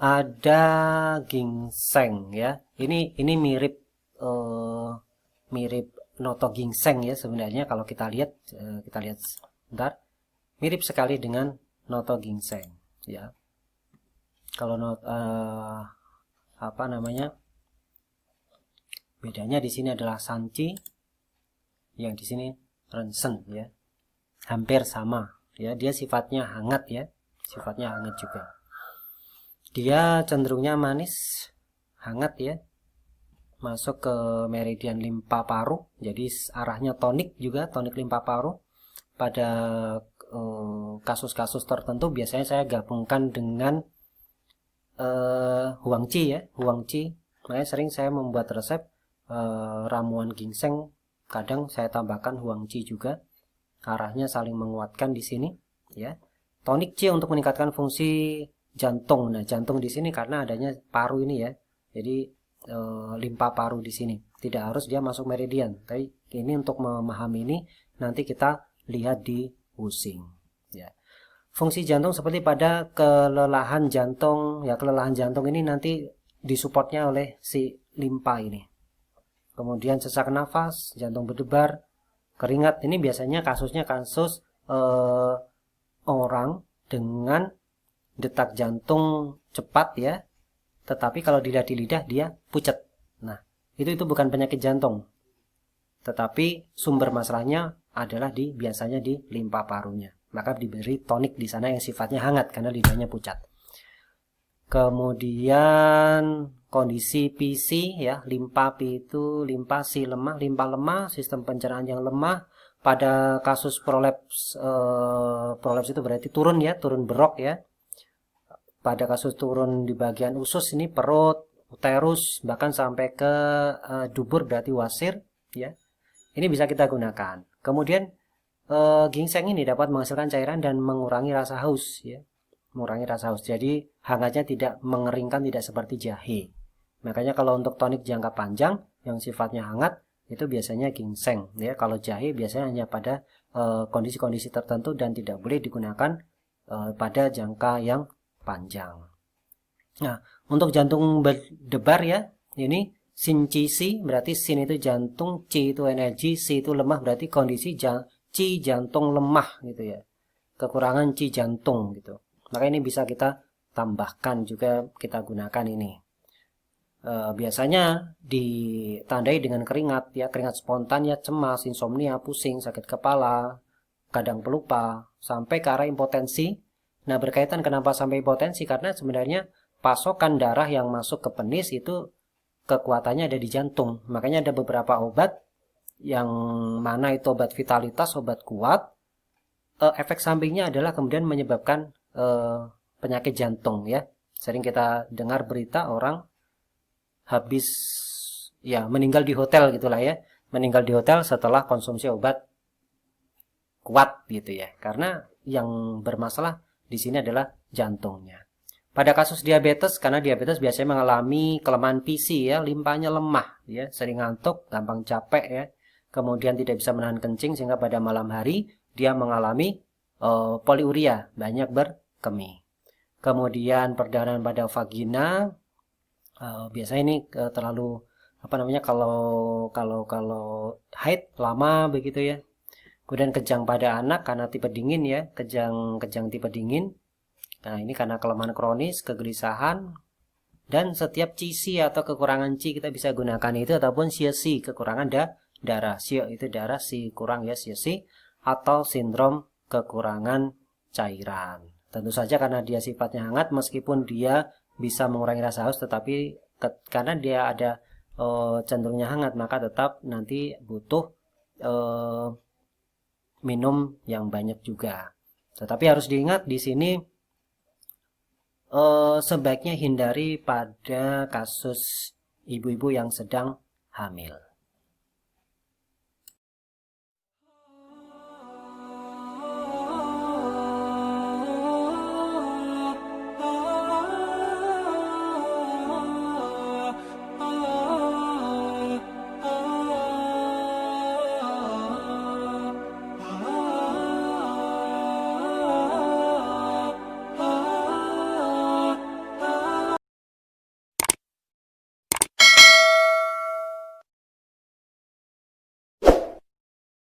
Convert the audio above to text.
ada ginseng ya. Ini mirip mirip noto ginseng ya sebenarnya kalau kita lihat sebentar. Mirip sekali dengan noto ginseng ya. Kalau apa namanya? Bedanya di sini adalah sanci, yang di sini rensen ya. Hampir sama ya, dia sifatnya hangat ya. Sifatnya hangat juga. Dia cenderungnya manis, hangat ya. Masuk ke meridian limpa paru, jadi arahnya tonik juga, tonik limpa paru. Pada kasus-kasus tertentu biasanya saya gabungkan dengan huang qi ya, huang qi. Makanya sering saya membuat resep ramuan ginseng, kadang saya tambahkan huang qi juga. Arahnya saling menguatkan di sini ya. Tonik qi untuk meningkatkan fungsi jantung. Nah, jantung di sini karena adanya paru ini ya. Jadi limpa paru di sini. Tidak harus dia masuk meridian, tapi ini untuk memahami ini nanti kita lihat di pusing ya. Fungsi jantung seperti pada kelelahan jantung ya, kelelahan jantung ini nanti disupportnya oleh si limpa ini. Kemudian sesak nafas, jantung berdebar, keringat, ini biasanya kasusnya kasus orang dengan detak jantung cepat ya, tetapi kalau dilihat di lidah dia pucat. Nah, itu bukan penyakit jantung, tetapi sumber masalahnya adalah biasanya di limpa parunya. Maka diberi tonik di sana yang sifatnya hangat karena lidahnya pucat. Kemudian kondisi PC ya, limpa P itu limpa si lemah, limpa lemah, sistem pencernaan yang lemah. Pada kasus prolaps, prolaps itu berarti turun ya, turun berok ya. Pada kasus turun di bagian usus ini perut, uterus, bahkan sampai ke dubur berarti wasir ya. Ini bisa kita gunakan. Kemudian ginseng ini dapat menghasilkan cairan dan mengurangi rasa haus ya. Mengurangi rasa haus. Jadi hangatnya tidak mengeringkan, tidak seperti jahe. Makanya kalau untuk tonik jangka panjang yang sifatnya hangat itu biasanya ginseng ya. Kalau jahe biasanya hanya pada kondisi-kondisi tertentu dan tidak boleh digunakan pada jangka yang panjang. Nah, untuk jantung berdebar ya, ini sin ci si, berarti sin itu jantung, ci itu energi, si itu lemah, berarti kondisi ci jantung lemah gitu ya. Kekurangan ci jantung gitu. Maka ini bisa kita tambahkan juga, kita gunakan ini. Biasanya ditandai dengan keringat ya, keringat spontan ya, cemas, insomnia, pusing, sakit kepala, kadang pelupa, sampai ke arah impotensi. Nah, berkaitan kenapa sampai impotensi, karena sebenarnya pasokan darah yang masuk ke penis itu kekuatannya ada di jantung. Makanya ada beberapa obat yang mana itu obat vitalitas, obat kuat, efek sampingnya adalah kemudian menyebabkan penyakit jantung ya. Sering kita dengar berita orang habis ya meninggal di hotel gitulah ya, meninggal di hotel setelah konsumsi obat kuat gitu ya, karena yang bermasalah di sini adalah jantungnya. Pada kasus diabetes, karena diabetes biasanya mengalami kelemahan PC ya, limpanya lemah ya, sering ngantuk, gampang capek ya, kemudian tidak bisa menahan kencing sehingga pada malam hari dia mengalami poliuria, banyak berkemih. Kemudian perdarahan pada vagina, biasanya ini terlalu apa namanya, kalau haid lama begitu ya. Kemudian kejang pada anak karena tipe dingin ya, kejang tipe dingin. Nah, ini karena kelemahan kronis, kegelisahan, dan setiap cisi atau kekurangan ci kita bisa gunakan itu, ataupun siasi, kekurangan darah. Sio itu darah, si kurang ya, siasi, atau sindrom kekurangan cairan. Tentu saja karena dia sifatnya hangat, meskipun dia bisa mengurangi rasa haus, tetapi karena dia ada cenderungnya hangat, maka tetap nanti butuh minum yang banyak juga. Tetapi harus diingat di sini sebaiknya hindari pada kasus ibu-ibu yang sedang hamil.